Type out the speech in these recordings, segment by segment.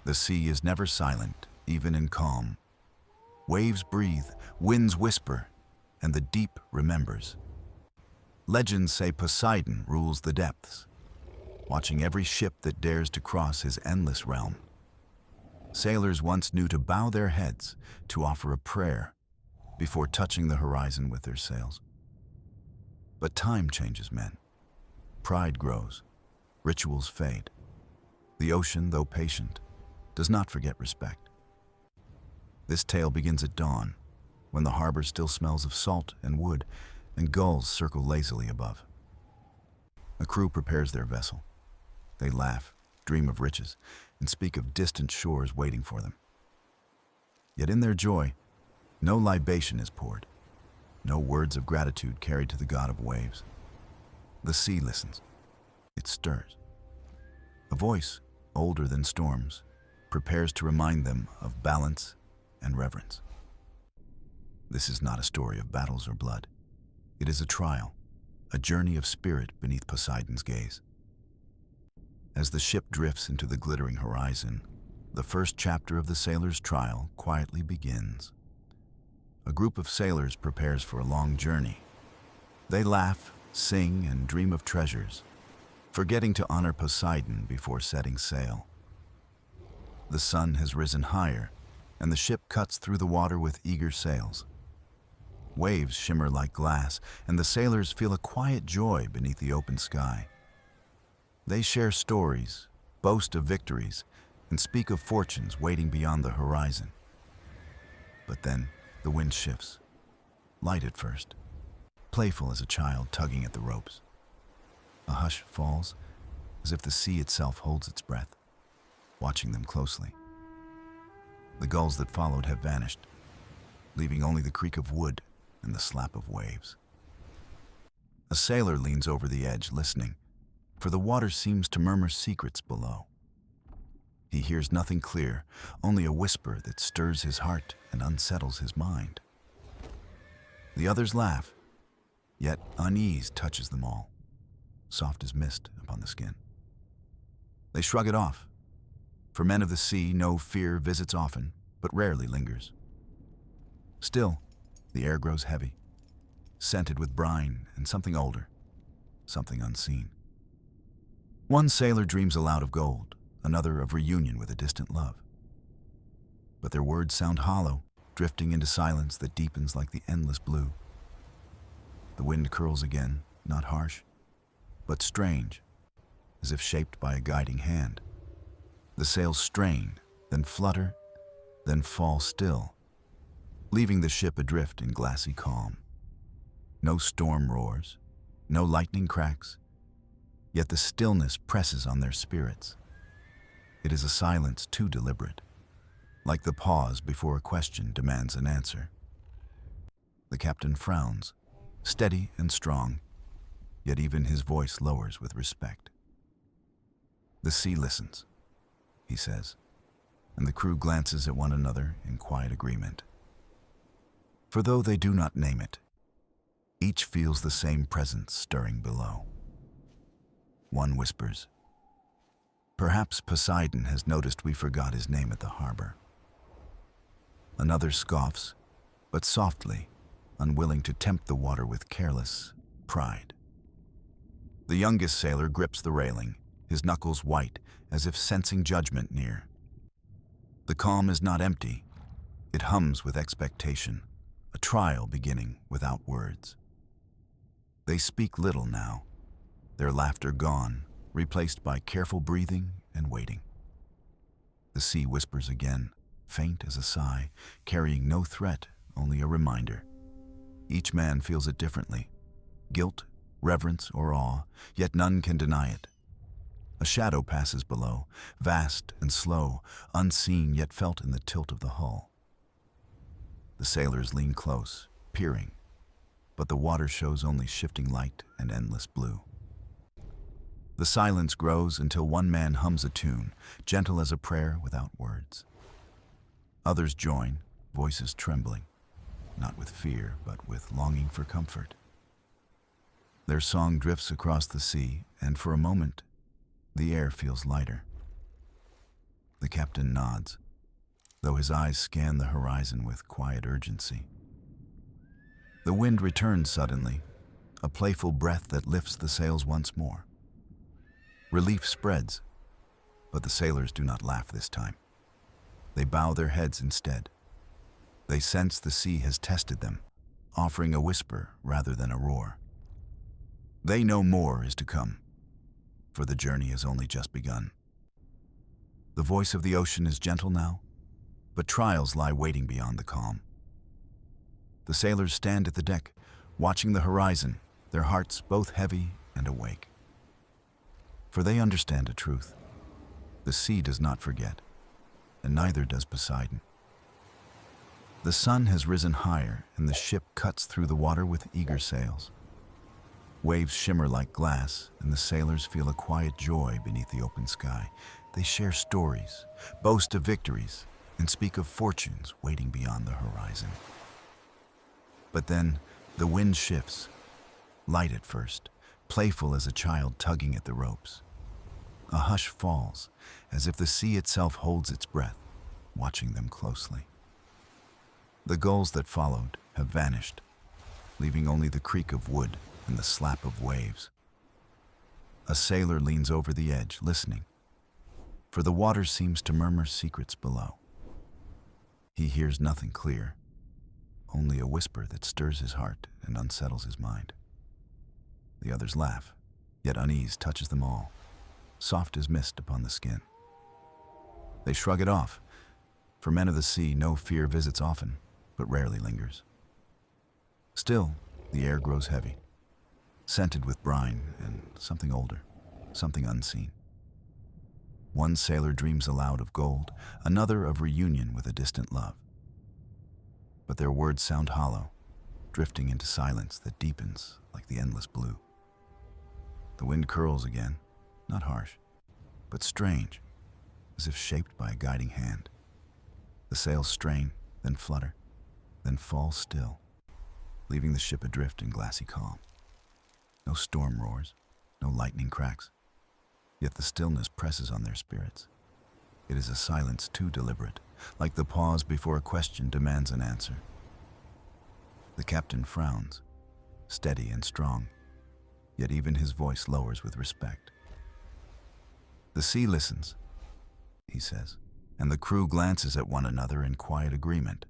The sea is never silent, even in calm. Waves breathe, winds whisper, and the deep remembers. Legends say Poseidon rules the depths, watching every ship that dares to cross his endless realm. Sailors once knew to bow their heads, to offer a prayer, before touching the horizon with their sails. But time changes men. Pride grows, rituals fade. The ocean, though patient, does not forget respect. This tale begins at dawn, when the harbor still smells of salt and wood, and gulls circle lazily above. A crew prepares their vessel. They laugh, dream of riches, and speak of distant shores waiting for them. Yet in their joy, no libation is poured, no words of gratitude carried to the god of waves. The sea listens. It stirs. A voice, older than storms, prepares to remind them of balance and reverence. This is not a story of battles or blood. It is a trial, a journey of spirit beneath Poseidon's gaze. As the ship drifts into the glittering horizon, the first chapter of the sailor's trial quietly begins. A group of sailors prepares for a long journey. They laugh, sing, and dream of treasures, forgetting to honor Poseidon before setting sail. The sun has risen higher, and the ship cuts through the water with eager sails. Waves shimmer like glass, and the sailors feel a quiet joy beneath the open sky. They share stories, boast of victories, and speak of fortunes waiting beyond the horizon. But then the wind shifts, light at first, playful as a child tugging at the ropes. A hush falls, as if the sea itself holds its breath, watching them closely. The gulls that followed have vanished, leaving only the creak of wood and the slap of waves. A sailor leans over the edge, listening, for the water seems to murmur secrets below. He hears nothing clear, only a whisper that stirs his heart and unsettles his mind. The others laugh, yet unease touches them all, soft as mist upon the skin. They shrug it off. For men of the sea, no fear visits often, but rarely lingers. Still, the air grows heavy, scented with brine and something older, something unseen. One sailor dreams aloud of gold, another of reunion with a distant love. But their words sound hollow, drifting into silence that deepens like the endless blue. The wind curls again, not harsh, but strange, as if shaped by a guiding hand. The sails strain, then flutter, then fall still, leaving the ship adrift in glassy calm. No storm roars, no lightning cracks, yet the stillness presses on their spirits. It is a silence too deliberate, like the pause before a question demands an answer. The captain frowns, steady and strong, yet even his voice lowers with respect. The sea listens, he says, and the crew glances at one another in quiet agreement. For though they do not name it, each feels the same presence stirring below. One whispers, "Perhaps Poseidon has noticed we forgot his name at the harbor." Another scoffs, but softly, unwilling to tempt the water with careless pride. The youngest sailor grips the railing, his knuckles white, as if sensing judgment near. The calm is not empty. It hums with expectation, a trial beginning without words. They speak little now, their laughter gone, replaced by careful breathing and waiting. The sea whispers again, faint as a sigh, carrying no threat, only a reminder. Each man feels it differently, guilt, reverence, or awe, yet none can deny it. A shadow passes below, vast and slow, unseen yet felt in the tilt of the hull. The sailors lean close, peering, but the water shows only shifting light and endless blue. The silence grows until one man hums a tune, gentle as a prayer without words. Others join, voices trembling, not with fear, but with longing for comfort. Their song drifts across the sea, and for a moment, the air feels lighter. The captain nods, though his eyes scan the horizon with quiet urgency. The wind returns suddenly, a playful breath that lifts the sails once more. Relief spreads, but the sailors do not laugh this time. They bow their heads instead. They sense the sea has tested them, offering a whisper rather than a roar. They know more is to come, for the journey has only just begun. The voice of the ocean is gentle now, but trials lie waiting beyond the calm. The sailors stand at the deck, watching the horizon, their hearts both heavy and awake. For they understand a truth. The sea does not forget, and neither does Poseidon. The sun has risen higher, and the ship cuts through the water with eager sails. Waves shimmer like glass, and the sailors feel a quiet joy beneath the open sky. They share stories, boast of victories, and speak of fortunes waiting beyond the horizon. But then, the wind shifts, light at first, playful as a child tugging at the ropes. A hush falls, as if the sea itself holds its breath, watching them closely. The gulls that followed have vanished, leaving only the creak of wood and the slap of waves. A sailor leans over the edge, listening, for the water seems to murmur secrets below. He hears nothing clear, only a whisper that stirs his heart and unsettles his mind. The others laugh, yet unease touches them all, soft as mist upon the skin. They shrug it off. For men of the sea, no fear visits often, but rarely lingers. Still, the air grows heavy, scented with brine and something older, something unseen. One sailor dreams aloud of gold, another of reunion with a distant love. But their words sound hollow, drifting into silence that deepens like the endless blue. The wind curls again, not harsh, but strange, as if shaped by a guiding hand. The sails strain, then flutter, then fall still, leaving the ship adrift in glassy calm. No storm roars, no lightning cracks, yet the stillness presses on their spirits. It is a silence too deliberate, like the pause before a question demands an answer. The captain frowns, steady and strong, yet even his voice lowers with respect. The sea listens, he says, and the crew glances at one another in quiet agreement.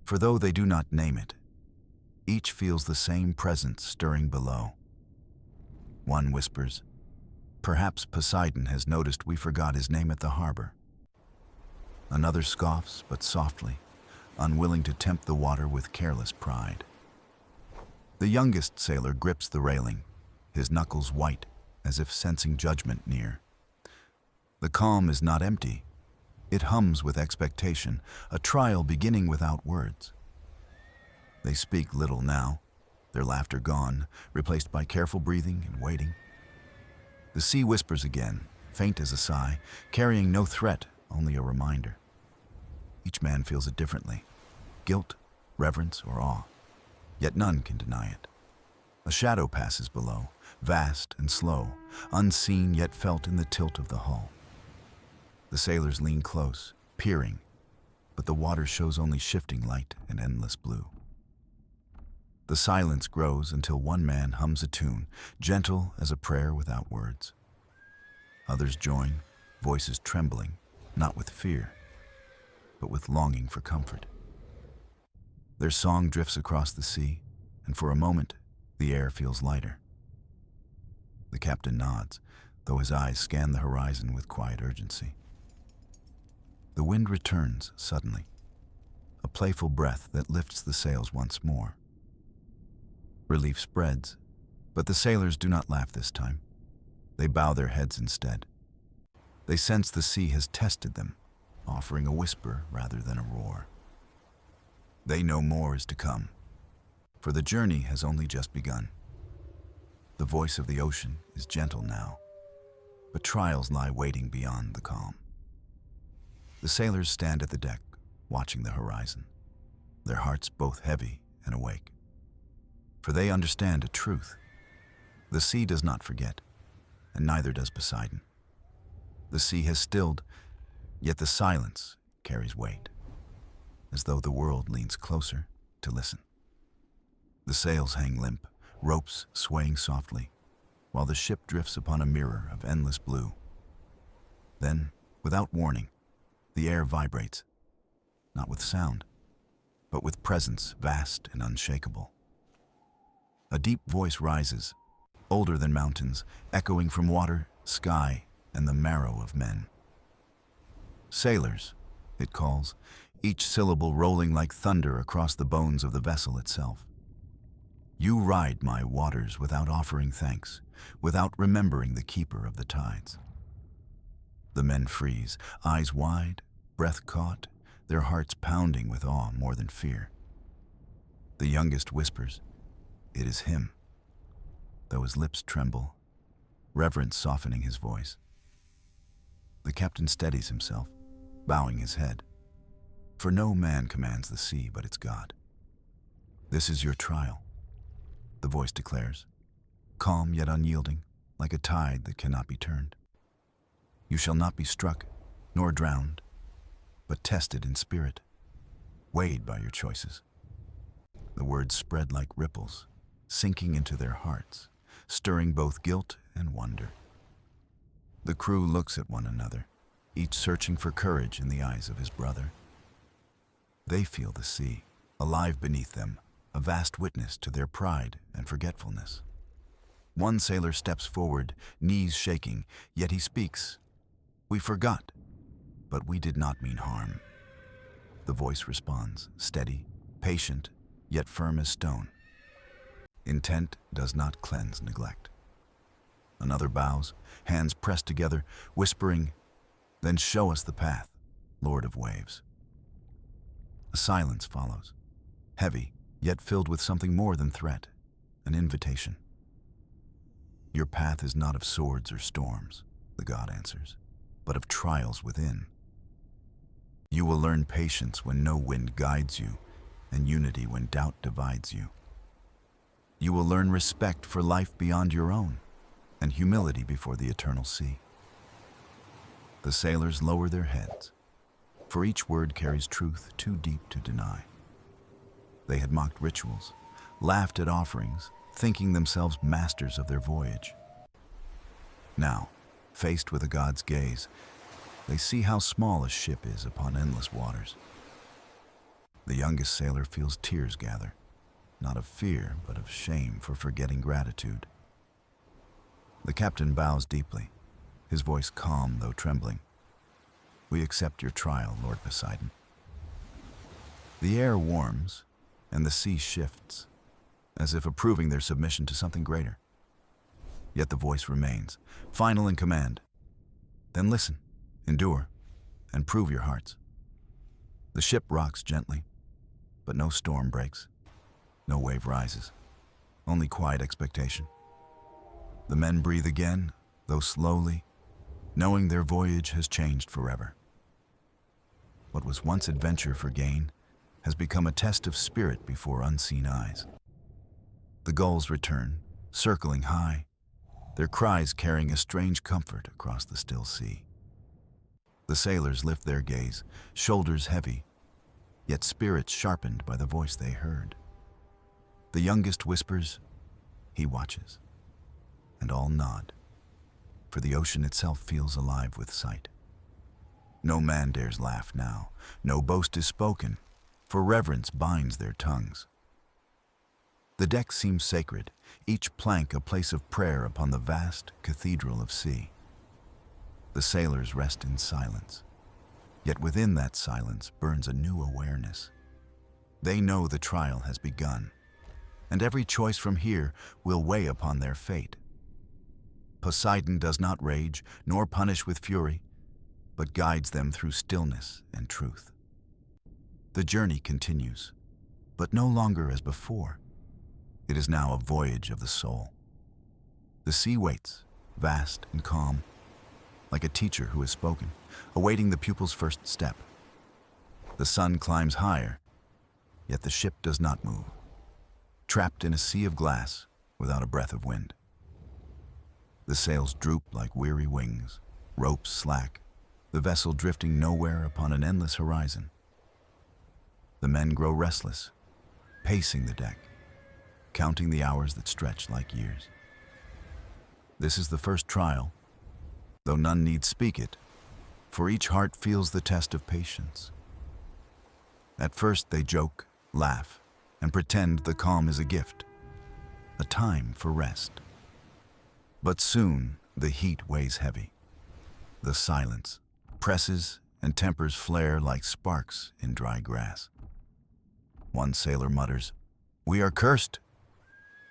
For though they do not name it, each feels the same presence stirring below. One whispers, "Perhaps Poseidon has noticed we forgot his name at the harbor." Another scoffs, but softly, unwilling to tempt the water with careless pride. The youngest sailor grips the railing, his knuckles white, as if sensing judgment near. The calm is not empty. It hums with expectation, a trial beginning without words. They speak little now, their laughter gone, replaced by careful breathing and waiting. The sea whispers again, faint as a sigh, carrying no threat, only a reminder. Each man feels it differently, guilt, reverence, or awe, yet none can deny it. A shadow passes below, vast and slow, unseen yet felt in the tilt of the hull. The sailors lean close, peering, but the water shows only shifting light and endless blue. The silence grows until one man hums a tune, gentle as a prayer without words. Others join, voices trembling, not with fear, but with longing for comfort. Their song drifts across the sea, and for a moment, the air feels lighter. The captain nods, though his eyes scan the horizon with quiet urgency. The wind returns suddenly, a playful breath that lifts the sails once more. Relief spreads, but the sailors do not laugh this time. They bow their heads instead. They sense the sea has tested them, offering a whisper rather than a roar. They know more is to come, for the journey has only just begun. The voice of the ocean is gentle now, but trials lie waiting beyond the calm. The sailors stand at the deck, watching the horizon, their hearts both heavy and awake. For they understand a truth. The sea does not forget, and neither does Poseidon. The sea has stilled, Yet the silence carries weight, as though the world leans closer to listen. The sails hang limp, ropes swaying softly, while the ship drifts upon a mirror of endless blue. Then, without warning, the air vibrates, not with sound, but with presence vast and unshakable. A deep voice rises, older than mountains, echoing from water, sky, and the marrow of men. Sailors, it calls, each syllable rolling like thunder across the bones of the vessel itself. You ride my waters without offering thanks, without remembering the keeper of the tides. The men freeze, eyes wide, breath caught, their hearts pounding with awe more than fear. The youngest whispers, "It is him," though his lips tremble, reverence softening his voice. The captain steadies himself, bowing his head. For no man commands the sea but its God. "This is your trial," the voice declares, calm yet unyielding, like a tide that cannot be turned. "You shall not be struck, nor drowned, but tested in spirit, weighed by your choices." The words spread like ripples, sinking into their hearts, stirring both guilt and wonder. The crew looks at one another, each searching for courage in the eyes of his brother. They feel the sea, alive beneath them, a vast witness to their pride and forgetfulness. One sailor steps forward, knees shaking, yet he speaks. "We forgot, but we did not mean harm." The voice responds, steady, patient, yet firm as stone. Intent does not cleanse neglect. Another bows, hands pressed together, whispering, "Then show us the path, Lord of Waves." A silence follows, heavy, yet filled with something more than threat, an invitation. "Your path is not of swords or storms," the god answers, "but of trials within. You will learn patience when no wind guides you, and unity when doubt divides you. You will learn respect for life beyond your own, and humility before the eternal sea." The sailors lower their heads, for each word carries truth too deep to deny. They had mocked rituals, laughed at offerings, thinking themselves masters of their voyage. Now, faced with a god's gaze, they see how small a ship is upon endless waters. The youngest sailor feels tears gather, not of fear, but of shame for forgetting gratitude. The captain bows deeply, his voice calm though trembling. "We accept your trial, Lord Poseidon." The air warms, and the sea shifts, as if approving their submission to something greater. Yet the voice remains, final in command. "Then listen, endure, and prove your hearts." The ship rocks gently, but no storm breaks, no wave rises, only quiet expectation. The men breathe again, though slowly, knowing their voyage has changed forever. What was once adventure for gain has become a test of spirit before unseen eyes. The gulls return, circling high, their cries carrying a strange comfort across the still sea. The sailors lift their gaze, shoulders heavy, yet spirits sharpened by the voice they heard. The youngest whispers, "He watches," and all nod, for the ocean itself feels alive with sight. No man dares laugh now, no boast is spoken, for reverence binds their tongues. The deck seems sacred, each plank a place of prayer upon the vast cathedral of sea. The sailors rest in silence, yet within that silence burns a new awareness. They know the trial has begun, and every choice from here will weigh upon their fate. Poseidon does not rage, nor punish with fury, but guides them through stillness and truth. The journey continues, but no longer as before. It is now a voyage of the soul. The sea waits, vast and calm, like a teacher who has spoken, awaiting the pupil's first step. The sun climbs higher, yet the ship does not move, trapped in a sea of glass without a breath of wind. The sails droop like weary wings, ropes slack, the vessel drifting nowhere upon an endless horizon. The men grow restless, pacing the deck, counting the hours that stretch like years. This is the first trial, though none need speak it, for each heart feels the test of patience. At first they joke, laugh, and pretend the calm is a gift, a time for rest. But soon the heat weighs heavy. The silence presses and tempers flare like sparks in dry grass. One sailor mutters, "We are cursed,"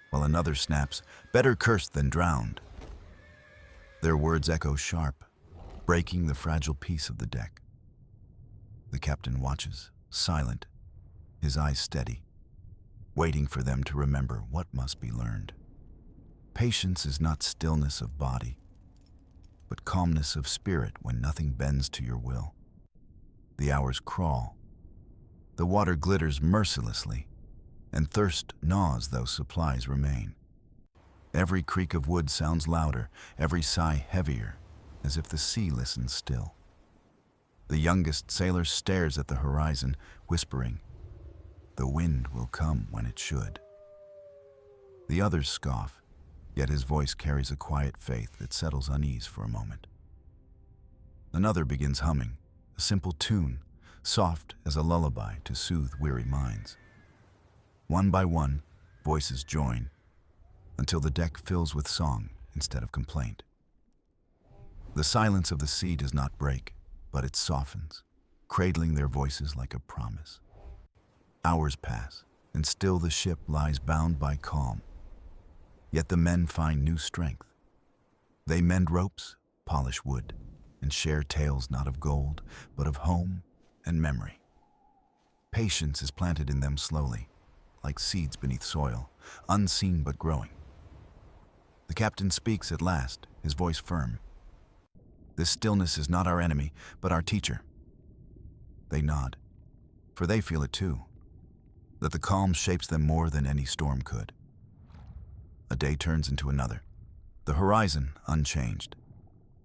while another snaps, "Better cursed than drowned." Their words echo sharp, breaking the fragile peace of the deck. The captain watches, silent, his eyes steady, waiting for them to remember what must be learned. Patience is not stillness of body, but calmness of spirit when nothing bends to your will. The hours crawl, the water glitters mercilessly, and thirst gnaws though supplies remain. Every creak of wood sounds louder, every sigh heavier, as if the sea listens still. The youngest sailor stares at the horizon, whispering, "The wind will come when it should." The others scoff, yet his voice carries a quiet faith that settles unease for a moment. Another begins humming, a simple tune, soft as a lullaby to soothe weary minds. One by one, voices join, until the deck fills with song instead of complaint. The silence of the sea does not break, but it softens, cradling their voices like a promise. Hours pass, and still the ship lies bound by calm. Yet the men find new strength. They mend ropes, polish wood, and share tales not of gold, but of home and memory. Patience is planted in them slowly, like seeds beneath soil, unseen but growing. The captain speaks at last, his voice firm. "This stillness is not our enemy, but our teacher." They nod, for they feel it too, that the calm shapes them more than any storm could. A day turns into another, the horizon unchanged,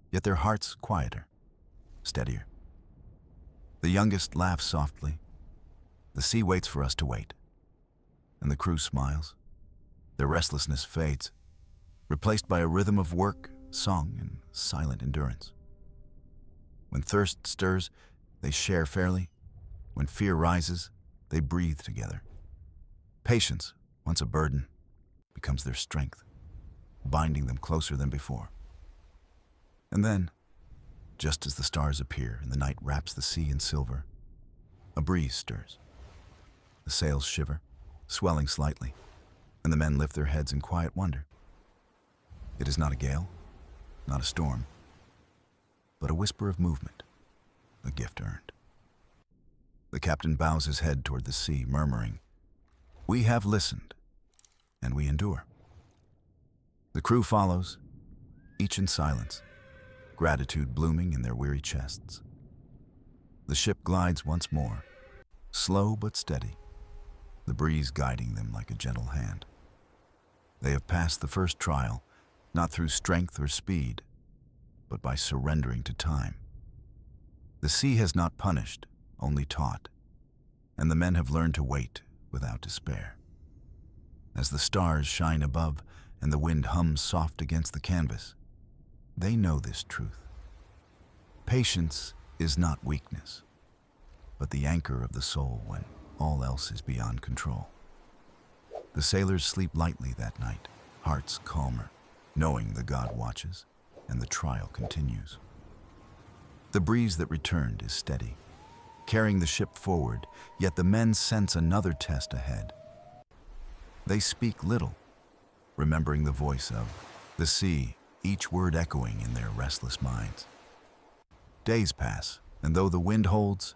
yet their hearts quieter, steadier. The youngest laughs softly. "The sea waits for us to wait." And the crew smiles. Their restlessness fades, replaced by a rhythm of work, song, and silent endurance. When thirst stirs, they share fairly. When fear rises, they breathe together. Patience, once a burden, becomes their strength, binding them closer than before. And then, just as the stars appear and the night wraps the sea in silver, a breeze stirs. The sails shiver, swelling slightly, and the men lift their heads in quiet wonder. It is not a gale, not a storm, but a whisper of movement, a gift earned. The captain bows his head toward the sea, murmuring, "We have listened, and we endure." The crew follows, each in silence, gratitude blooming in their weary chests. The ship glides once more, slow but steady, the breeze guiding them like a gentle hand. They have passed the first trial, not through strength or speed, but by surrendering to time. The sea has not punished, only taught, and the men have learned to wait without despair. As the stars shine above and the wind hums soft against the canvas, they know this truth. Patience is not weakness, but the anchor of the soul when all else is beyond control. The sailors sleep lightly that night, hearts calmer, knowing the God watches and the trial continues. The breeze that returned is steady, carrying the ship forward, yet the men sense another test ahead. They speak little, remembering the voice of the sea, each word echoing in their restless minds. Days pass, and though the wind holds,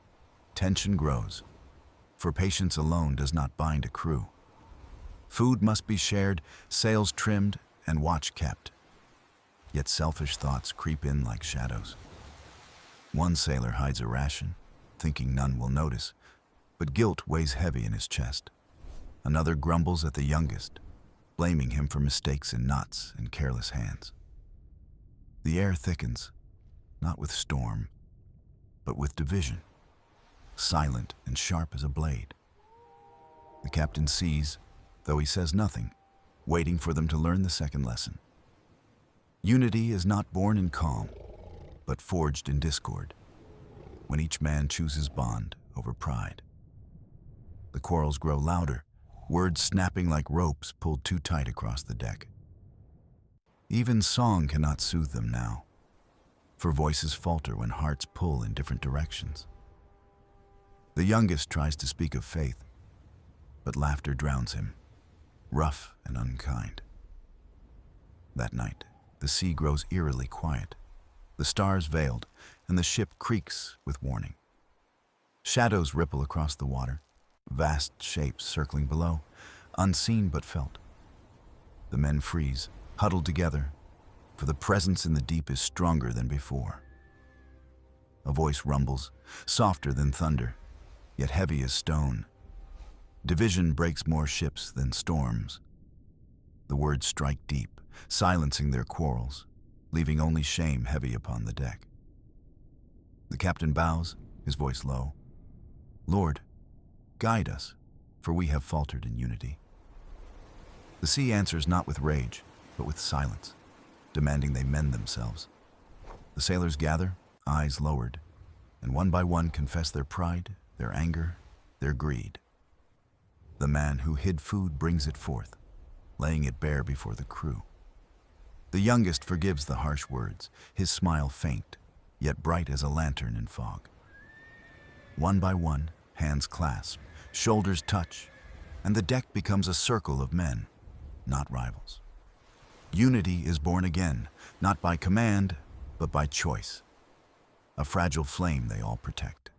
tension grows, for patience alone does not bind a crew. Food must be shared, sails trimmed, and watch kept. Yet selfish thoughts creep in like shadows. One sailor hides a ration, thinking none will notice, but guilt weighs heavy in his chest. Another grumbles at the youngest, blaming him for mistakes in knots and careless hands. The air thickens, not with storm, but with division, silent and sharp as a blade. The captain sees, though he says nothing, waiting for them to learn the second lesson. Unity is not born in calm, but forged in discord, when each man chooses bond over pride. The quarrels grow louder, words snapping like ropes pulled too tight across the deck. Even song cannot soothe them now, for voices falter when hearts pull in different directions. The youngest tries to speak of faith, but laughter drowns him, rough and unkind. That night, the sea grows eerily quiet, the stars veiled, and the ship creaks with warning. Shadows ripple across the water, vast shapes circling below, unseen but felt. The men freeze, huddled together, for the presence in the deep is stronger than before. A voice rumbles, softer than thunder, yet heavy as stone. Division breaks more ships than storms. The words strike deep, silencing their quarrels, leaving only shame heavy upon the deck. The captain bows, his voice low. "Lord, guide us, for we have faltered in unity." The sea answers not with rage, but with silence, demanding they mend themselves. The sailors gather, eyes lowered, and one by one confess their pride, their anger, their greed. The man who hid food brings it forth, laying it bare before the crew. The youngest forgives the harsh words, his smile faint, yet bright as a lantern in fog. One by one, hands clasp, shoulders touch, and the deck becomes a circle of men, not rivals. Unity is born again, not by command, but by choice. A fragile flame they all protect.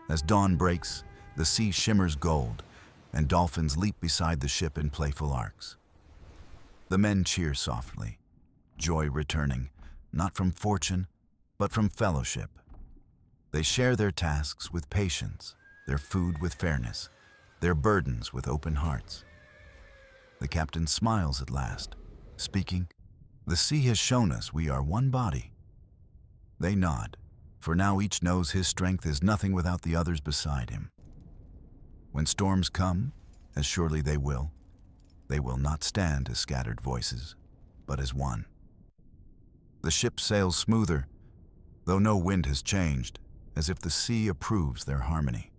As dawn breaks, the sea shimmers gold, and dolphins leap beside the ship in playful arcs. The men cheer softly, joy returning, not from fortune, but from fellowship. They share their tasks with patience, their food with fairness, their burdens with open hearts. The captain smiles at last, speaking, "The sea has shown us we are one body." They nod, for now each knows his strength is nothing without the others beside him. When storms come, as surely they will not stand as scattered voices, but as one. The ship sails smoother, though no wind has changed, as if the sea approves their harmony.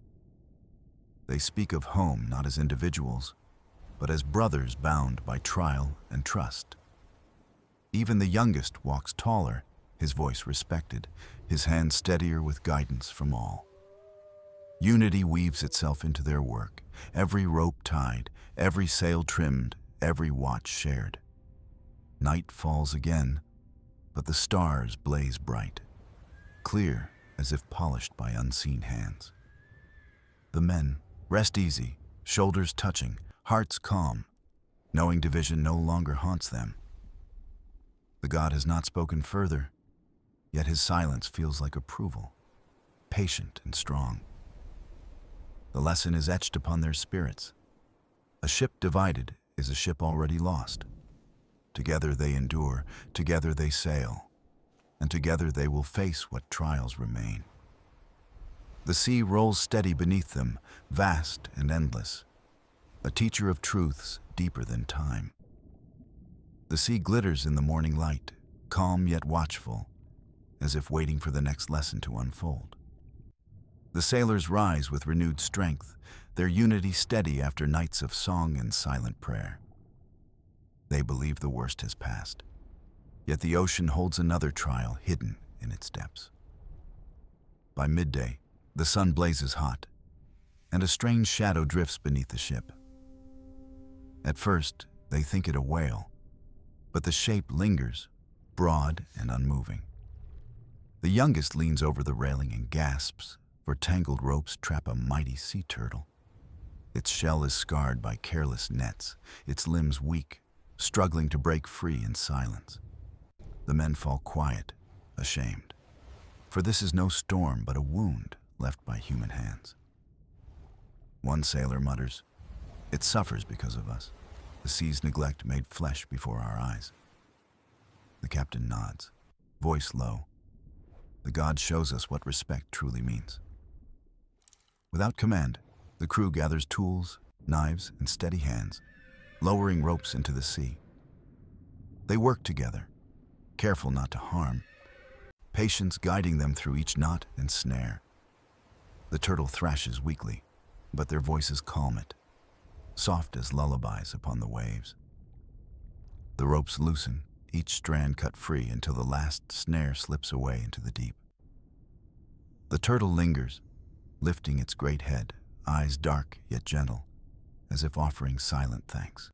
They speak of home not as individuals, but as brothers bound by trial and trust. Even the youngest walks taller, his voice respected, his hand steadier with guidance from all. Unity weaves itself into their work, every rope tied, every sail trimmed, every watch shared. Night falls again, but the stars blaze bright, clear as if polished by unseen hands. The men rest easy, shoulders touching, hearts calm, knowing division no longer haunts them. The god has not spoken further, yet his silence feels like approval, patient and strong. The lesson is etched upon their spirits. A ship divided is a ship already lost. Together they endure, together they sail, and together they will face what trials remain. The sea rolls steady beneath them, vast and endless, a teacher of truths deeper than time. The sea glitters in the morning light, calm yet watchful, as if waiting for the next lesson to unfold. The sailors rise with renewed strength, their unity steady after nights of song and silent prayer. They believe the worst has passed, yet the ocean holds another trial hidden in its depths. By midday, the sun blazes hot, and a strange shadow drifts beneath the ship. At first, they think it a whale, but the shape lingers, broad and unmoving. The youngest leans over the railing and gasps, for tangled ropes trap a mighty sea turtle. Its shell is scarred by careless nets, its limbs weak, struggling to break free in silence. The men fall quiet, ashamed, for this is no storm but a wound left by human hands. One sailor mutters, "It suffers because of us. The sea's neglect made flesh before our eyes." The captain nods, voice low. the god shows us what respect truly means. Without command, the crew gathers tools, knives, and steady hands, lowering ropes into the sea. They work together, careful not to harm, patience guiding them through each knot and snare. The turtle thrashes weakly, but their voices calm it, soft as lullabies upon the waves. The ropes loosen, each strand cut free until the last snare slips away into the deep. The turtle lingers, lifting its great head, eyes dark yet gentle, as if offering silent thanks.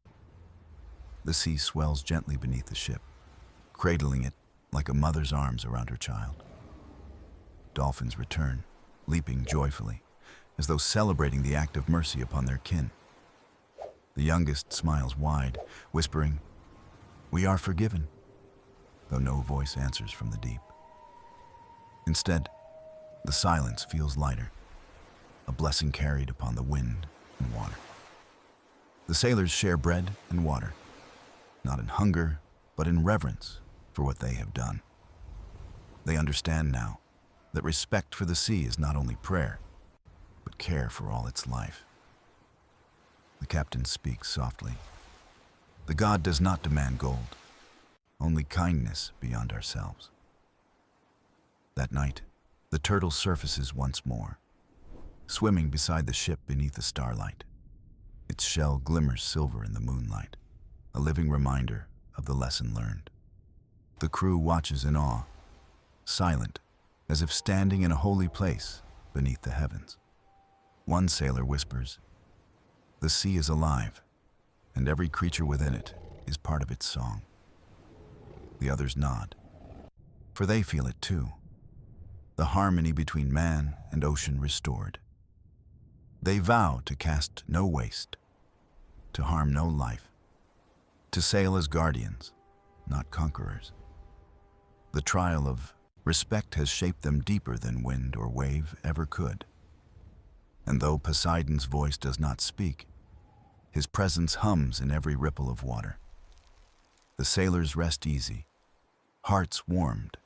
The sea swells gently beneath the ship, cradling it like a mother's arms around her child. Dolphins return, leaping joyfully, as though celebrating the act of mercy upon their kin. The youngest smiles wide, whispering, "We are forgiven," though no voice answers from the deep. Instead, the silence feels lighter, a blessing carried upon the wind and water. The sailors share bread and water, not in hunger, but in reverence for what they have done. They understand now that respect for the sea is not only prayer, but care for all its life. The captain speaks softly. The god does not demand gold, only kindness beyond ourselves. That night, the turtle surfaces once more, swimming beside the ship beneath the starlight. Its shell glimmers silver in the moonlight, a living reminder of the lesson learned. The crew watches in awe, silent, as if standing in a holy place beneath the heavens. One sailor whispers, "The sea is alive, and every creature within it is part of its song." The others nod, for they feel it too, the harmony between man and ocean restored. They vow to cast no waste, to harm no life, to sail as guardians, not conquerors. The trial of respect has shaped them deeper than wind or wave ever could. And though Poseidon's voice does not speak, his presence hums in every ripple of water. The sailors rest easy, hearts warmed,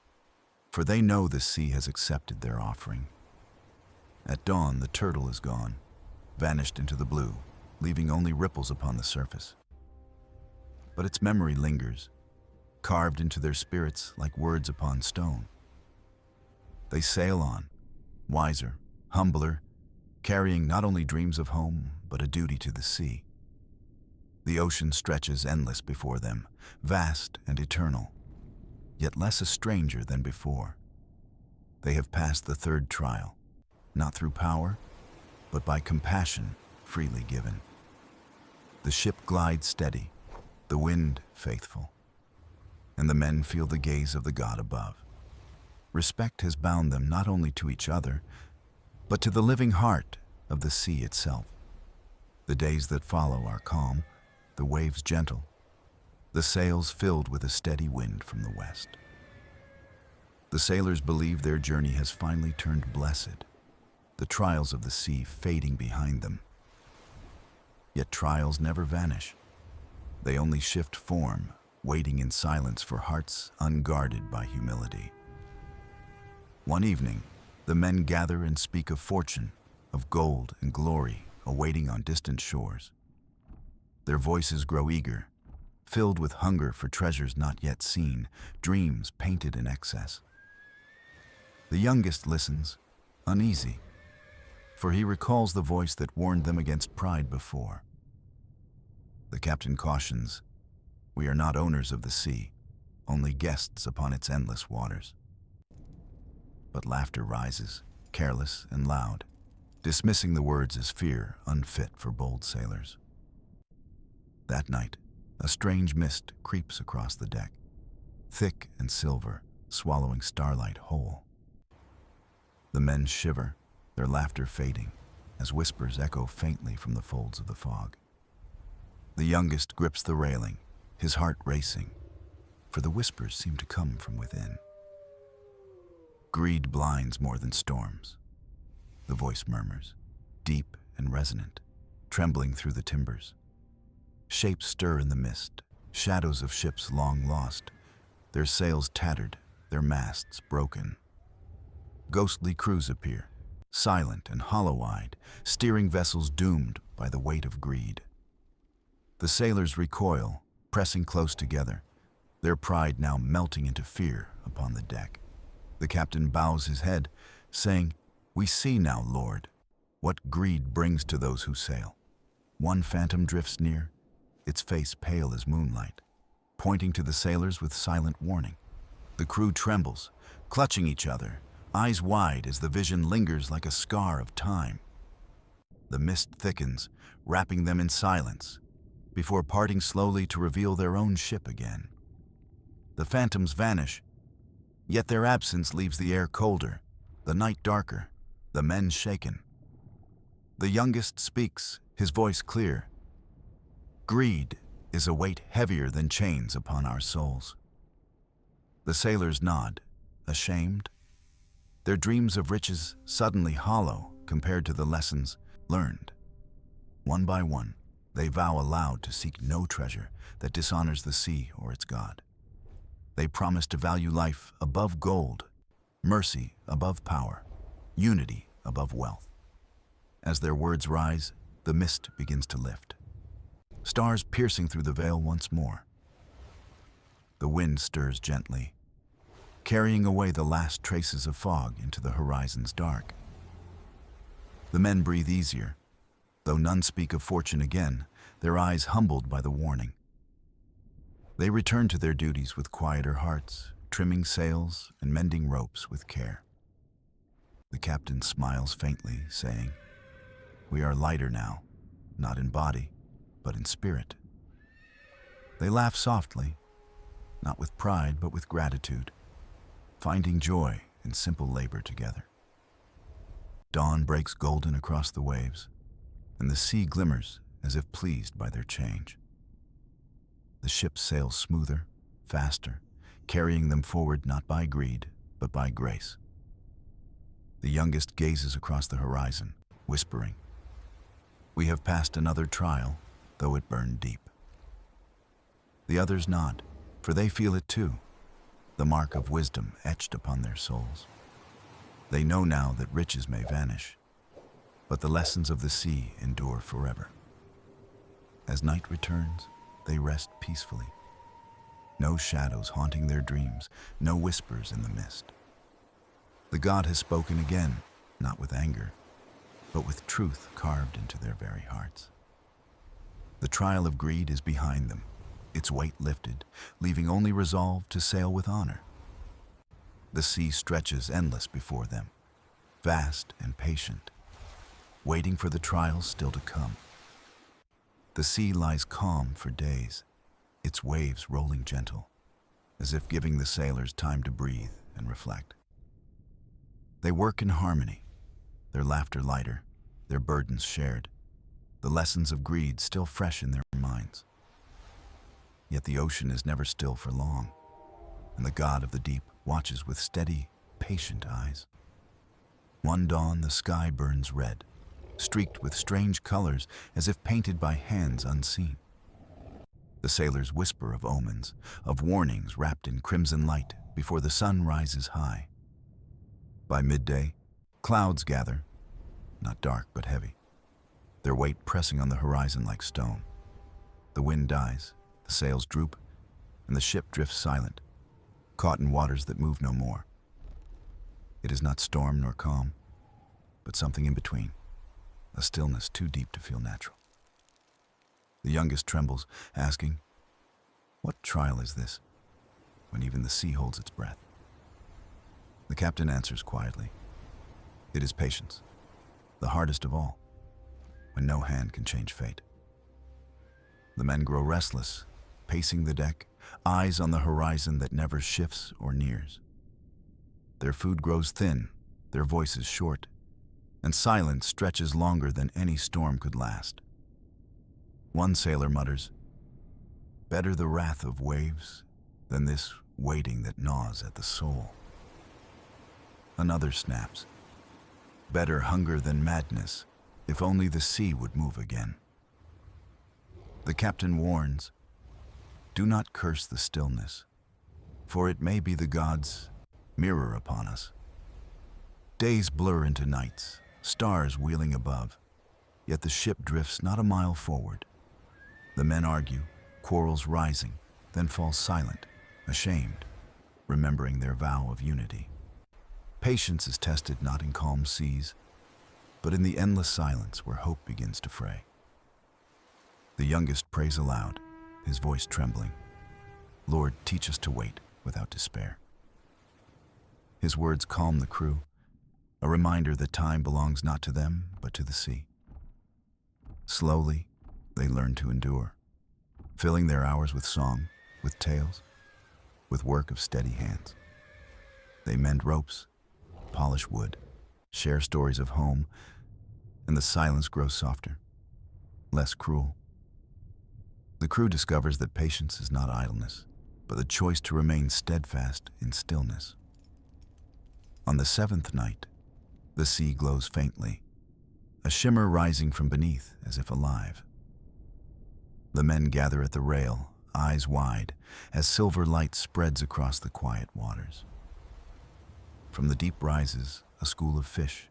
for they know the sea has accepted their offering. At dawn, the turtle is gone, vanished into the blue, leaving only ripples upon the surface. But its memory lingers, carved into their spirits like words upon stone. They sail on, wiser, humbler, carrying not only dreams of home, but a duty to the sea. The ocean stretches endless before them, vast and eternal, yet less a stranger than before. They have passed the third trial, not through power, but by compassion freely given. The ship glides steady, the wind faithful, and the men feel the gaze of the god above. Respect has bound them not only to each other, but to the living heart of the sea itself. The days that follow are calm, the waves gentle, the sails filled with a steady wind from the west. The sailors believe their journey has finally turned blessed, the trials of the sea fading behind them. Yet trials never vanish. They only shift form, waiting in silence for hearts unguarded by humility. One evening, the men gather and speak of fortune, of gold and glory awaiting on distant shores. Their voices grow eager, filled with hunger for treasures not yet seen, dreams painted in excess. The youngest listens, uneasy, for he recalls the voice that warned them against pride before. The captain cautions, "We are not owners of the sea, only guests upon its endless waters." But laughter rises, careless and loud, dismissing the words as fear unfit for bold sailors. That night, a strange mist creeps across the deck, thick and silver, swallowing starlight whole. The men shiver, their laughter fading, as whispers echo faintly from the folds of the fog. The youngest grips the railing, his heart racing, for the whispers seem to come from within. Greed blinds more than storms, the voice murmurs, deep and resonant, trembling through the timbers. Shapes stir in the mist, shadows of ships long lost, their sails tattered, their masts broken. Ghostly crews appear, silent and hollow-eyed, steering vessels doomed by the weight of greed. The sailors recoil, pressing close together, their pride now melting into fear upon the deck. The captain bows his head, saying, "We see now, Lord, what greed brings to those who sail." One phantom drifts near, its face pale as moonlight, pointing to the sailors with silent warning. The crew trembles, clutching each other, eyes wide as the vision lingers like a scar of time. The mist thickens, wrapping them in silence, before parting slowly to reveal their own ship again. The phantoms vanish, yet their absence leaves the air colder, the night darker, the men shaken. The youngest speaks, his voice clear. "Greed is a weight heavier than chains upon our souls." The sailors nod, ashamed. Their dreams of riches suddenly hollow compared to the lessons learned. One by one, they vow aloud to seek no treasure that dishonors the sea or its god. They promise to value life above gold, mercy above power, unity above wealth. As their words rise, the mist begins to lift, stars piercing through the veil once more. The wind stirs gently, carrying away the last traces of fog into the horizon's dark. The men breathe easier, though none speak of fortune again, their eyes humbled by the warning. They return to their duties with quieter hearts, trimming sails and mending ropes with care. The captain smiles faintly, saying, "We are lighter now, not in body, but in spirit." They laugh softly, not with pride, but with gratitude, finding joy in simple labor together. Dawn breaks golden across the waves, and the sea glimmers as if pleased by their change. The ship sails smoother, faster, carrying them forward not by greed, but by grace. The youngest gazes across the horizon, whispering, "We have passed another trial, though it burned deep." The others nod, for they feel it too, the mark of wisdom etched upon their souls. They know now that riches may vanish, but the lessons of the sea endure forever. As night returns, they rest peacefully. No shadows haunting their dreams, no whispers in the mist. The god has spoken again, not with anger, but with truth carved into their very hearts. The trial of greed is behind them, its weight lifted, leaving only resolve to sail with honor. The sea stretches endless before them, vast and patient, waiting for the trials still to come. The sea lies calm for days, its waves rolling gentle, as if giving the sailors time to breathe and reflect. They work in harmony, their laughter lighter, their burdens shared, the lessons of greed still fresh in their minds. Yet the ocean is never still for long, and the god of the deep watches with steady, patient eyes. One dawn the sky burns red, streaked with strange colors as if painted by hands unseen. The sailors whisper of omens, of warnings wrapped in crimson light before the sun rises high. By midday, clouds gather, not dark but heavy, their weight pressing on the horizon like stone. The wind dies, the sails droop, and the ship drifts silent, caught in waters that move no more. It is not storm nor calm, but something in between, a stillness too deep to feel natural. The youngest trembles, asking, "What trial is this?" when even the sea holds its breath. The captain answers quietly, "It is patience, the hardest of all, when no hand can change fate." The men grow restless, pacing the deck, eyes on the horizon that never shifts or nears. Their food grows thin, their voices short, and silence stretches longer than any storm could last. One sailor mutters, "Better the wrath of waves than this waiting that gnaws at the soul." Another snaps, "Better hunger than madness, if only the sea would move again." The captain warns, "Do not curse the stillness, for it may be the gods' mirror upon us." Days blur into nights, stars wheeling above, yet the ship drifts not a mile forward. The men argue, quarrels rising, then fall silent, ashamed, remembering their vow of unity. Patience is tested not in calm seas, but in the endless silence where hope begins to fray. The youngest prays aloud, his voice trembling, "Lord, teach us to wait without despair." His words calm the crew, a reminder that time belongs not to them, but to the sea. Slowly, they learn to endure, filling their hours with song, with tales, with work of steady hands. They mend ropes, polish wood, share stories of home, and the silence grows softer, less cruel. The crew discovers that patience is not idleness, but the choice to remain steadfast in stillness. On the seventh night, the sea glows faintly, a shimmer rising from beneath as if alive. The men gather at the rail, eyes wide, as silver light spreads across the quiet waters. From the deep rises a school of fish,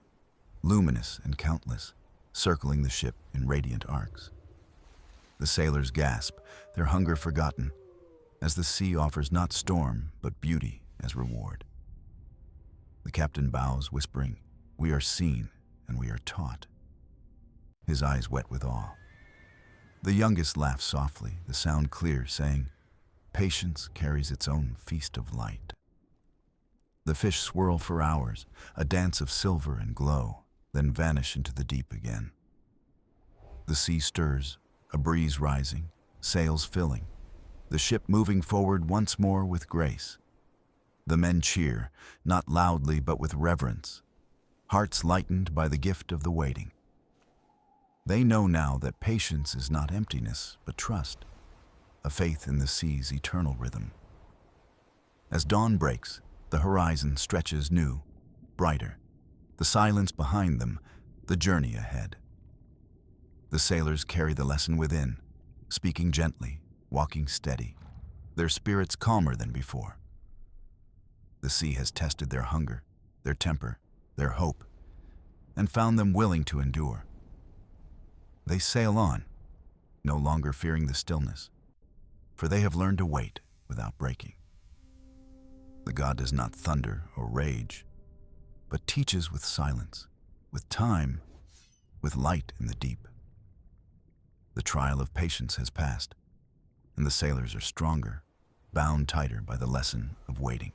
luminous and countless, circling the ship in radiant arcs. The sailors gasp, their hunger forgotten, as the sea offers not storm, but beauty as reward. The captain bows, whispering, "We are seen and we are taught," his eyes wet with awe. The youngest laughs softly, the sound clear, saying, "Patience carries its own feast of light." The fish swirl for hours, a dance of silver and glow, then vanish into the deep again. The sea stirs, a breeze rising, sails filling, the ship moving forward once more with grace. The men cheer, not loudly but with reverence, hearts lightened by the gift of the waiting. They know now that patience is not emptiness, but trust, a faith in the sea's eternal rhythm. As dawn breaks, the horizon stretches new, brighter, the silence behind them, the journey ahead. The sailors carry the lesson within, speaking gently, walking steady, their spirits calmer than before. The sea has tested their hunger, their temper, their hope, and found them willing to endure. They sail on, no longer fearing the stillness, for they have learned to wait without breaking. The god does not thunder or rage, but teaches with silence, with time, with light in the deep. The trial of patience has passed, and the sailors are stronger, bound tighter by the lesson of waiting.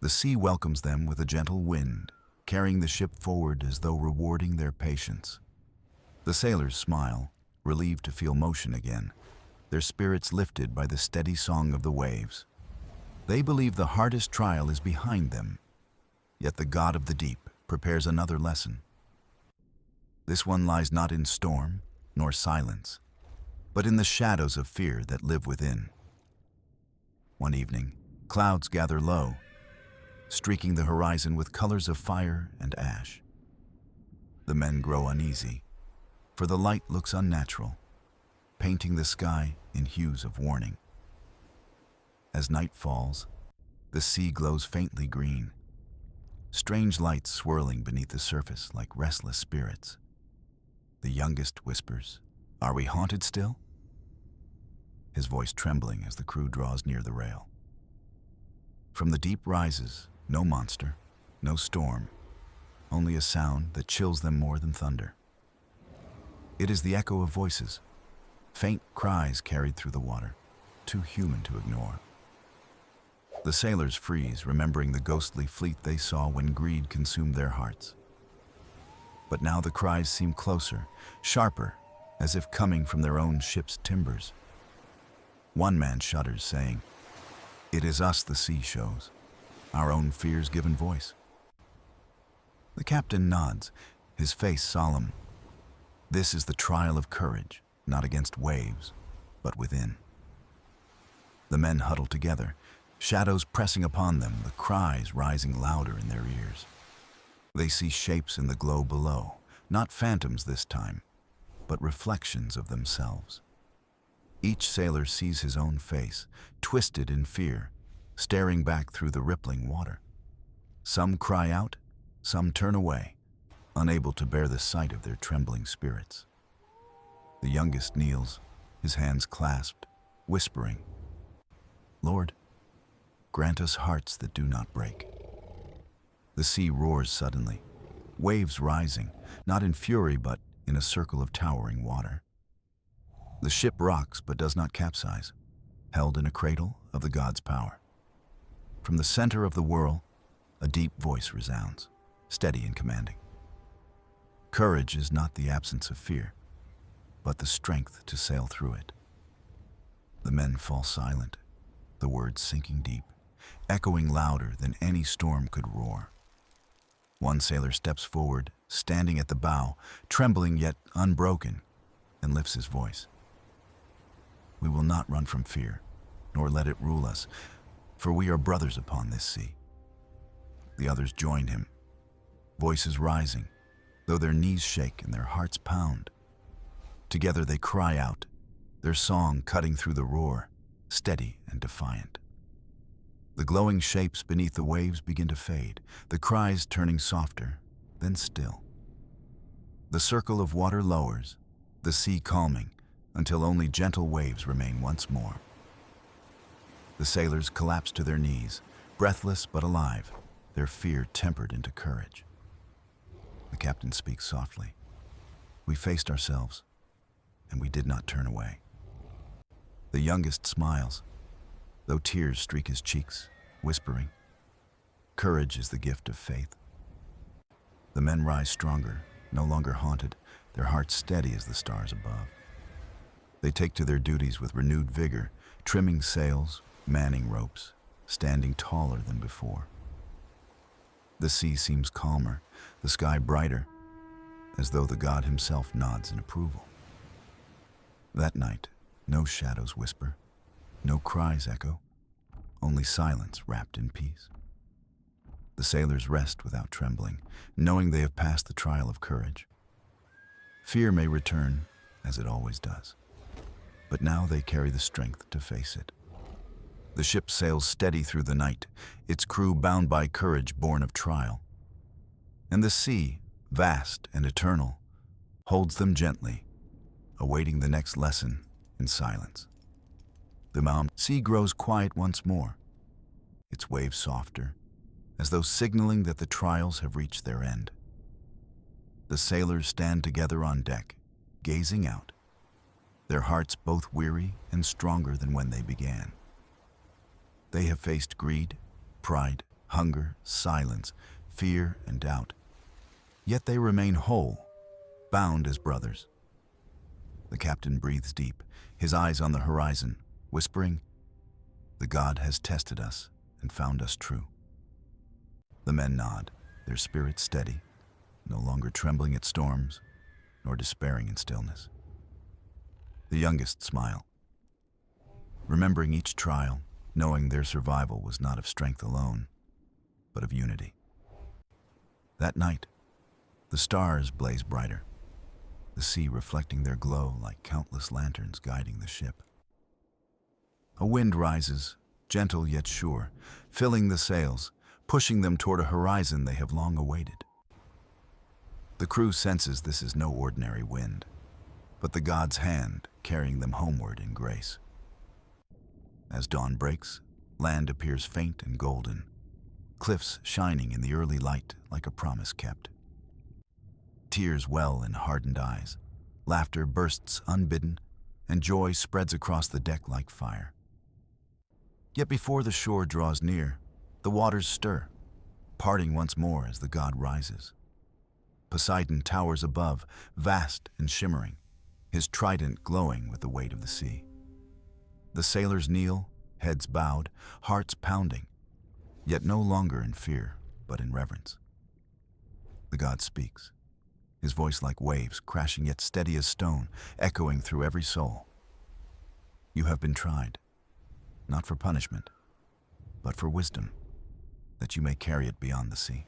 The sea welcomes them with a gentle wind, carrying the ship forward as though rewarding their patience. The sailors smile, relieved to feel motion again, their spirits lifted by the steady song of the waves. They believe the hardest trial is behind them, yet the god of the deep prepares another lesson. This one lies not in storm, nor silence, but in the shadows of fear that live within. One evening, clouds gather low, streaking the horizon with colors of fire and ash. The men grow uneasy, for the light looks unnatural, painting the sky in hues of warning. As night falls, the sea glows faintly green, strange lights swirling beneath the surface like restless spirits. The youngest whispers, "Are we haunted still?" His voice trembling as the crew draws near the rail. From the deep rises no monster, no storm, only a sound that chills them more than thunder. It is the echo of voices, faint cries carried through the water, too human to ignore. The sailors freeze, remembering the ghostly fleet they saw when greed consumed their hearts. But now the cries seem closer, sharper, as if coming from their own ship's timbers. One man shudders, saying, "It is us the sea shows, our own fears given voice." The captain nods, his face solemn. This is the trial of courage, not against waves, but within. The men huddle together, shadows pressing upon them, the cries rising louder in their ears. They see shapes in the glow below, not phantoms this time, but reflections of themselves. Each sailor sees his own face, twisted in fear, staring back through the rippling water. Some cry out, Some turn away, unable to bear the sight of their trembling spirits. The youngest kneels, his hands clasped, whispering, "Lord, grant us hearts that do not break." The sea roars suddenly, waves rising, not in fury but in a circle of towering water. The ship rocks but does not capsize, held in a cradle of the god's power. From the center of the whirl, a deep voice resounds, steady and commanding. Courage is not the absence of fear, but the strength to sail through it. The men fall silent, the words sinking deep, echoing louder than any storm could roar. One sailor steps forward, standing at the bow, trembling yet unbroken, and lifts his voice. "We will not run from fear, nor let it rule us, for we are brothers upon this sea." The others join him, voices rising, though their knees shake and their hearts pound. Together they cry out, their song cutting through the roar, steady and defiant. The glowing shapes beneath the waves begin to fade, the cries turning softer, then still. The circle of water lowers, the sea calming, until only gentle waves remain once more. The sailors collapse to their knees, breathless but alive, their fear tempered into courage. The captain speaks softly. "We faced ourselves, and we did not turn away." The youngest smiles, though tears streak his cheeks, whispering, "Courage is the gift of faith." The men rise stronger, no longer haunted, their hearts steady as the stars above. They take to their duties with renewed vigor, trimming sails, manning ropes, standing taller than before. The sea seems calmer, the sky brighter, as though the god himself nods in approval. That night, no shadows whisper, no cries echo, only silence wrapped in peace. The sailors rest without trembling, knowing they have passed the trial of courage. Fear may return, as it always does, but now they carry the strength to face it. The ship sails steady through the night, its crew bound by courage born of trial. And the sea, vast and eternal, holds them gently, awaiting the next lesson in silence. The sea grows quiet once more, its waves softer, as though signaling that the trials have reached their end. The sailors stand together on deck, gazing out, their hearts both weary and stronger than when they began. They have faced greed, pride, hunger, silence, fear, and doubt. Yet they remain whole, bound as brothers. The captain breathes deep, his eyes on the horizon, whispering, "The god has tested us and found us true." The men nod, their spirits steady, no longer trembling at storms, nor despairing in stillness. The youngest smile, remembering each trial, knowing their survival was not of strength alone, but of unity. That night, the stars blaze brighter, the sea reflecting their glow like countless lanterns guiding the ship. A wind rises, gentle yet sure, filling the sails, pushing them toward a horizon they have long awaited. The crew senses this is no ordinary wind, but the god's hand carrying them homeward in grace. As dawn breaks, land appears faint and golden, cliffs shining in the early light like a promise kept. Tears well in hardened eyes, laughter bursts unbidden, and joy spreads across the deck like fire. Yet before the shore draws near, the waters stir, parting once more as the god rises. Poseidon towers above, vast and shimmering, his trident glowing with the weight of the sea. The sailors kneel, heads bowed, hearts pounding, yet no longer in fear, but in reverence. The god speaks, his voice like waves, crashing yet steady as stone, echoing through every soul. "You have been tried, not for punishment, but for wisdom, that you may carry it beyond the sea."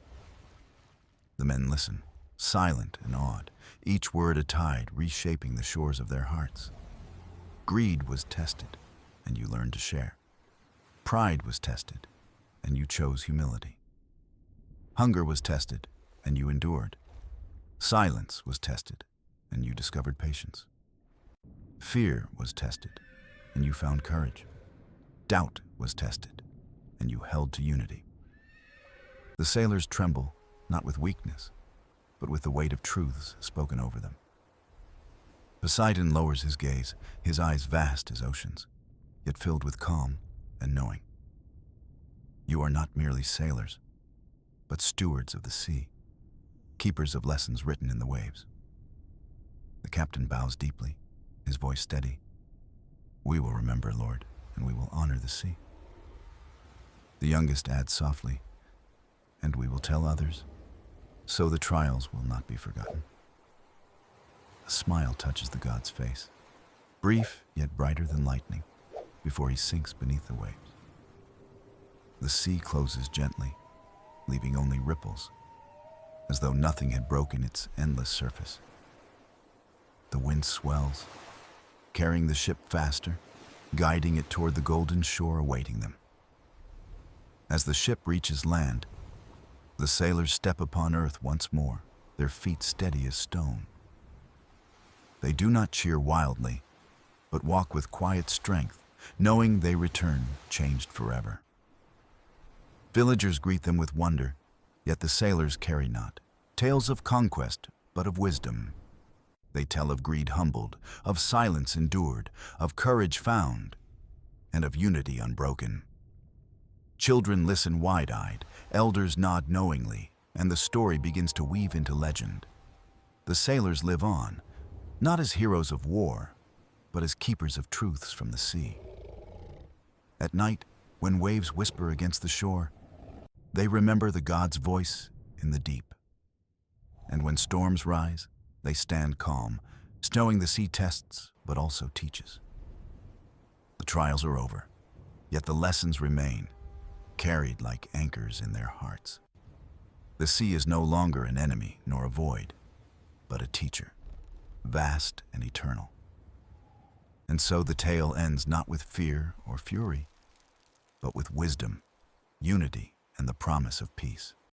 The men listen, silent and awed, each word a tide reshaping the shores of their hearts. Greed was tested, and you learned to share. Pride was tested, and you chose humility. Hunger was tested, and you endured. Silence was tested, and you discovered patience. Fear was tested, and you found courage. Doubt was tested, and you held to unity. The sailors tremble, not with weakness, but with the weight of truths spoken over them. Poseidon lowers his gaze, his eyes vast as oceans, yet filled with calm and knowing. You are not merely sailors, but stewards of the sea, keepers of lessons written in the waves. The captain bows deeply, his voice steady. We will remember, Lord, and we will honor the sea. The youngest adds softly, and we will tell others, so the trials will not be forgotten. A smile touches the god's face, brief yet brighter than lightning, before he sinks beneath the waves. The sea closes gently, leaving only ripples, as though nothing had broken its endless surface. The wind swells, carrying the ship faster, guiding it toward the golden shore awaiting them. As the ship reaches land, the sailors step upon earth once more, their feet steady as stone. They do not cheer wildly, but walk with quiet strength, knowing they return changed forever. Villagers greet them with wonder, yet the sailors carry not tales of conquest, but of wisdom. They tell of greed humbled, of silence endured, of courage found, and of unity unbroken. Children listen wide-eyed, elders nod knowingly, and the story begins to weave into legend. The sailors live on, not as heroes of war, but as keepers of truths from the sea. At night, when waves whisper against the shore, they remember the god's voice in the deep. And when storms rise, they stand calm, knowing the sea tests, but also teaches. The trials are over, yet the lessons remain, carried like anchors in their hearts. The sea is no longer an enemy nor a void, but a teacher, vast and eternal. And so the tale ends not with fear or fury, but with wisdom, unity, and the promise of peace.